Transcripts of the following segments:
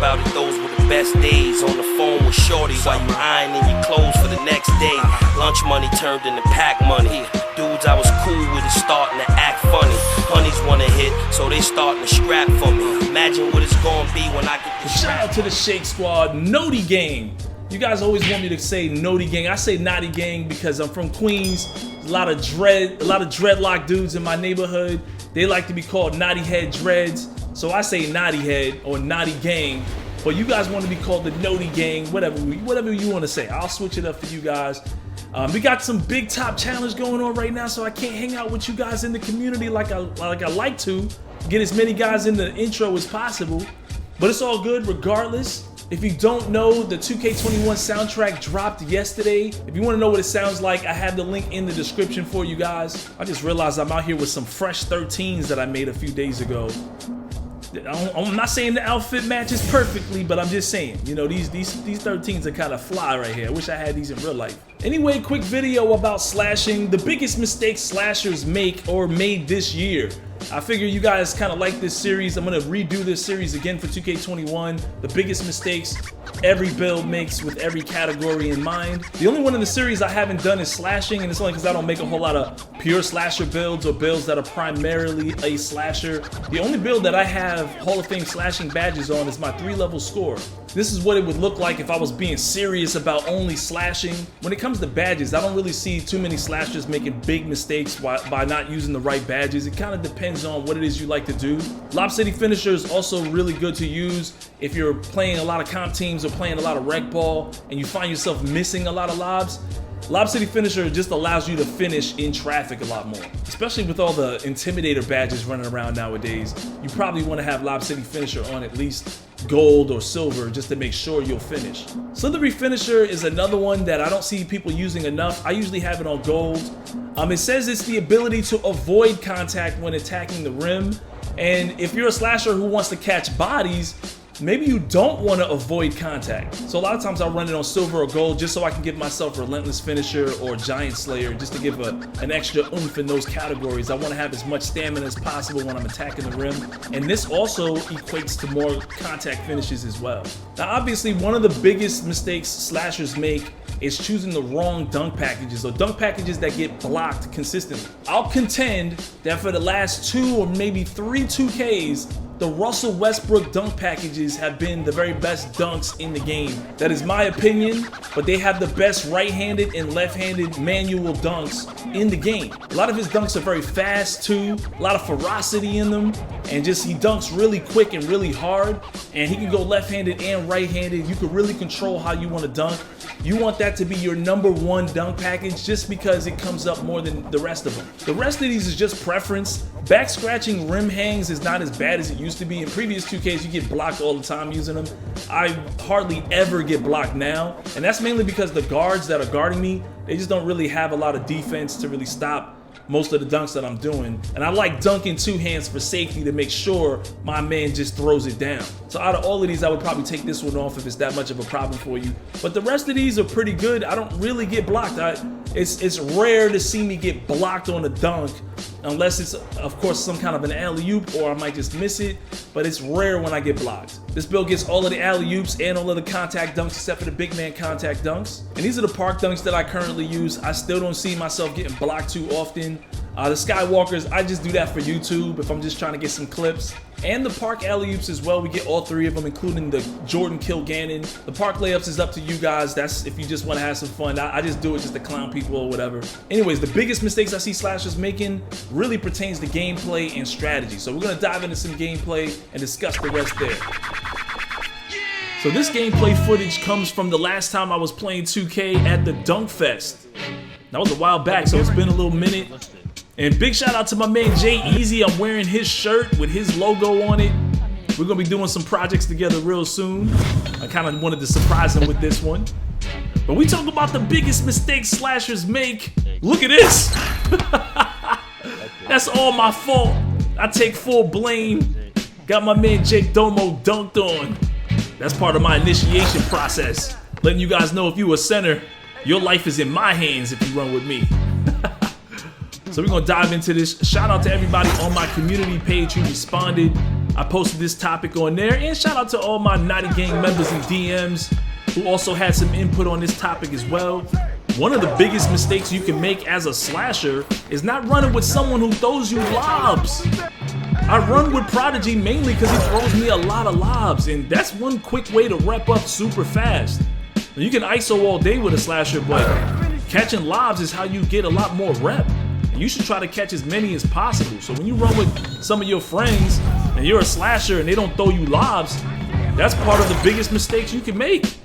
about it, those were the best days. On the phone with shorty while you ironing your clothes for the next day. Lunch money turned into pack money. Dudes I was cool with is starting to act funny. Honeys wanna hit, so they starting to scrap for me. Imagine what it's gonna be when I get this. Shout out to the Shake Squad, Naughty Gang. You guys always want me to say Naughty Gang. I say Naughty Gang because I'm from Queens. There's a lot of dreadlock dudes in my neighborhood. They like to be called Naughty Head Dreads. So I say Naughty Head or Naughty Gang. But you guys want to be called the Naughty Gang, whatever you want to say. I'll switch it up for you guys. We got some big top challenge going on right now, so I can't hang out with you guys in the community like I like to. Get as many guys in the intro as possible. But it's all good regardless. If you don't know, the 2K21 soundtrack dropped yesterday. If you want to know what it sounds like, I have the link in the description for you guys. I just realized I'm out here with some fresh 13s that I made a few days ago. I'm not saying the outfit matches perfectly, but I'm just saying, you know, these 13s are kind of fly right here. I wish I had these in real life. Anyway, quick video about slashing, the biggest mistakes slashers make or made this year. I figure you guys kind of like this series. I'm gonna redo this series again for 2K21. The biggest mistakes every build makes with every category in mind. The only one in the series I haven't done is slashing, and it's only because I don't make a whole lot of pure slasher builds or builds that are primarily a slasher. The only build that I have Hall of Fame slashing badges on is my 3-level score. This is what it would look like if I was being serious about only slashing. When it comes to badges, I don't really see too many slashers making big mistakes by not using the right badges. It kind of depends on what it is you like to do. Lob City Finisher is also really good to use if you're playing a lot of comp teams or playing a lot of rec ball and you find yourself missing a lot of lobs. Lob City Finisher just allows you to finish in traffic a lot more. Especially with all the Intimidator badges running around nowadays, you probably want to have Lob City Finisher on at least gold or silver just to make sure you'll finish. Slithery Finisher is another one that I don't see people using enough. I usually have it on gold. It says it's the ability to avoid contact when attacking the rim. And if you're a slasher who wants to catch bodies, maybe you don't want to avoid contact. So a lot of times I'll run it on silver or gold just so I can give myself Relentless Finisher or Giant Slayer just to give an extra oomph in those categories. I want to have as much stamina as possible when I'm attacking the rim. And this also equates to more contact finishes as well. Now obviously one of the biggest mistakes slashers make is choosing the wrong dunk packages or dunk packages that get blocked consistently. I'll contend that for the last 2 or maybe 3 2Ks, the Russell Westbrook dunk packages have been the very best dunks in the game. That is my opinion, but they have the best right-handed and left-handed manual dunks in the game. A lot of his dunks are very fast too, a lot of ferocity in them, and just he dunks really quick and really hard, and he can go left-handed and right-handed. You can really control how you want to dunk. You want that to be your #1 dunk package just because it comes up more than the rest of them. The rest of these is just preference. Back scratching rim hangs is not as bad as it used to be. In previous 2Ks, you get blocked all the time using them. I hardly ever get blocked now, and that's mainly because the guards that are guarding me, they just don't really have a lot of defense to really stop most of the dunks that I'm doing. And I like dunking 2 hands for safety to make sure my man just throws it down. So out of all of these, I would probably take this one off if it's that much of a problem for you. But the rest of these are pretty good. I don't really get blocked. It's rare to see me get blocked on a dunk unless it's, of course, some kind of an alley-oop or I might just miss it, but it's rare when I get blocked. This build gets all of the alley-oops and all of the contact dunks except for the big man contact dunks. And these are the park dunks that I currently use. I still don't see myself getting blocked too often. The Skywalkers, I just do that for YouTube if I'm just trying to get some clips. And the park alley-oops as well, we get all 3 of them, including the Jordan Kilgannon. The park layups is up to you guys. That's if you just want to have some fun. I just do it just to clown people or whatever. Anyways, the biggest mistakes I see slashers making really pertains to gameplay and strategy. So we're going to dive into some gameplay and discuss the rest there. So this gameplay footage comes from the last time I was playing 2K at the Dunk Fest. That was a while back, so it's been a little minute. And big shout out to my man Jay Easy. I'm wearing his shirt with his logo on it. We're gonna be doing some projects together real soon. I kind of wanted to surprise him with this one. But we talk about the biggest mistakes slashers make. Look at this. That's all my fault. I take full blame. Got my man Jake Domo dunked on. That's part of my initiation process. Letting you guys know if you a center, your life is in my hands if you run with me. So we're gonna dive into this. Shout out to everybody on my community page who responded. I posted this topic on there, and shout out to all my Naughty Gang members and DMs who also had some input on this topic as well. One of the biggest mistakes you can make as a slasher is not running with someone who throws you lobs. I run with Prodigy mainly because he throws me a lot of lobs, and that's one quick way to rep up super fast. You can ISO all day with a slasher, but catching lobs is how you get a lot more rep. And you should try to catch as many as possible. So when you run with some of your friends and you're a slasher and they don't throw you lobs, that's part of the biggest mistakes you can make.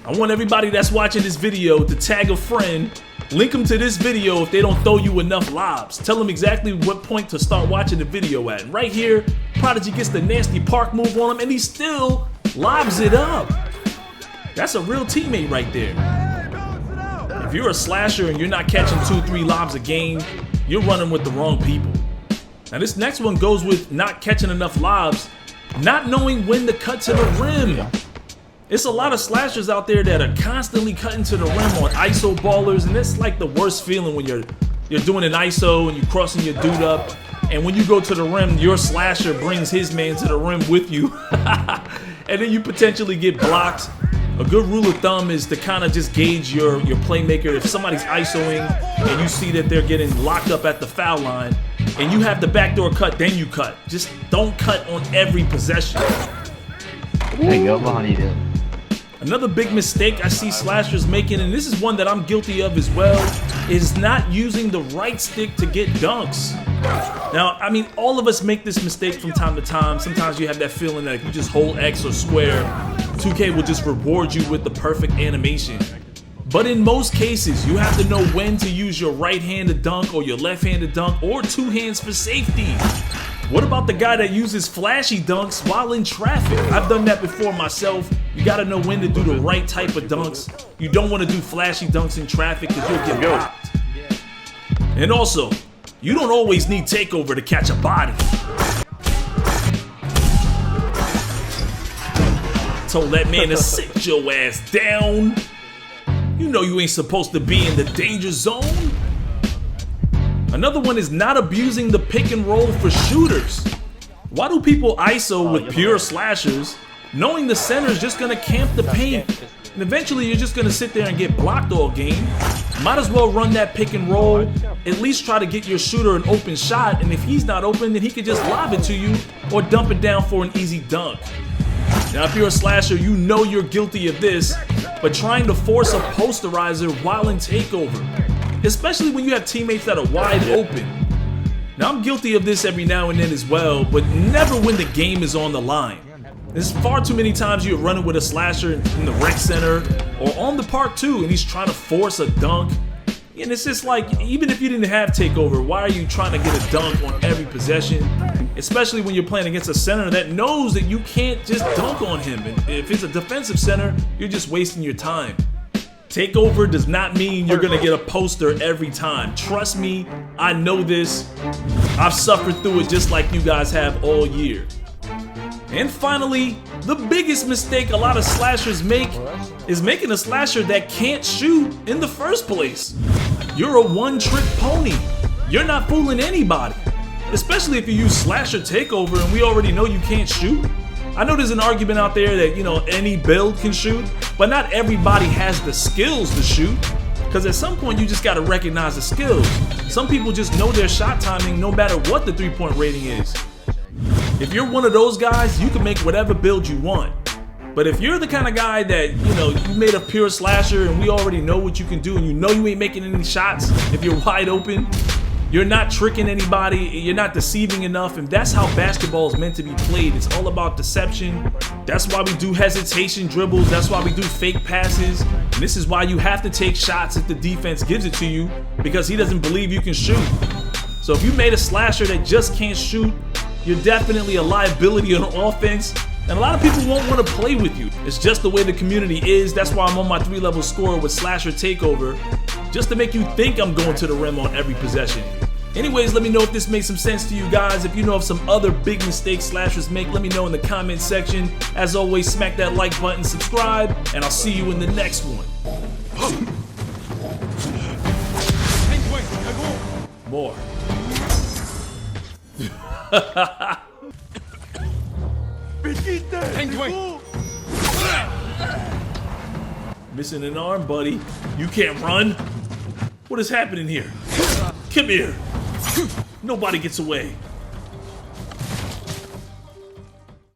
I want everybody that's watching this video to tag a friend, link them to this video if they don't throw you enough lobs. Tell them exactly what point to start watching the video at. And right here, Prodigy gets the nasty park move on him and he still lobs it up. That's a real teammate right there. If you're a slasher and you're not catching 2-3 lobs a game, you're running with the wrong people. Now this next one goes with not catching enough lobs, not knowing when to cut to the rim. It's a lot of slashers out there that are constantly cutting to the rim on ISO ballers, and it's like the worst feeling when you're doing an ISO and you're crossing your dude up, and when you go to the rim, your slasher brings his man to the rim with you, and then you potentially get blocked. A good rule of thumb is to kind of just gauge your playmaker. If somebody's ISOing and you see that they're getting locked up at the foul line, and you have the backdoor cut, then you cut. Just don't cut on every possession. Another big mistake I see slashers making, and this is one that I'm guilty of as well, is not using the right stick to get dunks. Now, I mean, all of us make this mistake from time to time. Sometimes you have that feeling that if you just hold X or square, 2K will just reward you with the perfect animation. But in most cases, you have to know when to use your right-handed dunk or your left-handed dunk or two hands for safety. What about the guy that uses flashy dunks while in traffic? I've done that before myself. You gotta know when to do the right type of dunks. You don't want to do flashy dunks in traffic because you'll get blocked. And also, you don't always need takeover to catch a body. Told that man to sit your ass down. You know you ain't supposed to be in the danger zone. Another one is not abusing the pick and roll for shooters. Why do people ISO with pure slashers, knowing the center's just gonna camp the paint, and eventually you're just gonna sit there and get blocked all game? Might as well run that pick and roll, at least try to get your shooter an open shot, and if he's not open, then he could just lob it to you or dump it down for an easy dunk. Now if you're a slasher, you know you're guilty of this, but trying to force a posterizer while in takeover, especially when you have teammates that are wide open. Now I'm guilty of this every now and then as well, but never when the game is on the line. There's far too many times you're running with a slasher in the rec center or on the park too, and he's trying to force a dunk. And it's just like, even if you didn't have takeover, why are you trying to get a dunk on every possession? Especially when you're playing against a center that knows that you can't just dunk on him. And if it's a defensive center, you're just wasting your time. Takeover does not mean you're gonna get a poster every time. Trust me, I know this. I've suffered through it just like you guys have all year. And finally, the biggest mistake a lot of slashers make is making a slasher that can't shoot in the first place. You're a one-trick pony. You're not fooling anybody, especially if you use slasher takeover and we already know you can't shoot. I know there's an argument out there that, you know, any build can shoot, but not everybody has the skills to shoot, because at some point you just got to recognize the skills. Some people just know their shot timing no matter what the three-point rating is. If you're one of those guys, you can make whatever build you want. But if you're the kind of guy that, you know, you made a pure slasher and we already know what you can do and you know you ain't making any shots, if you're wide open, you're not tricking anybody, you're not deceiving enough, and that's how basketball is meant to be played. It's all about deception. That's why we do hesitation dribbles, that's why we do fake passes, and this is why you have to take shots if the defense gives it to you, because he doesn't believe you can shoot. So if you made a slasher that just can't shoot, you're definitely a liability on offense, and a lot of people won't want to play with you. It's just the way the community is. That's why I'm on my 3-level score with slasher takeover, just to make you think I'm going to the rim on every possession. Anyways, let me know if this makes some sense to you guys. If you know of some other big mistakes slashers make, let me know in the comment section. As always, smack that like button, subscribe, and I'll see you in the next one. More. Missing an arm, buddy. You can't run. What is happening here? Come here. Nobody gets away.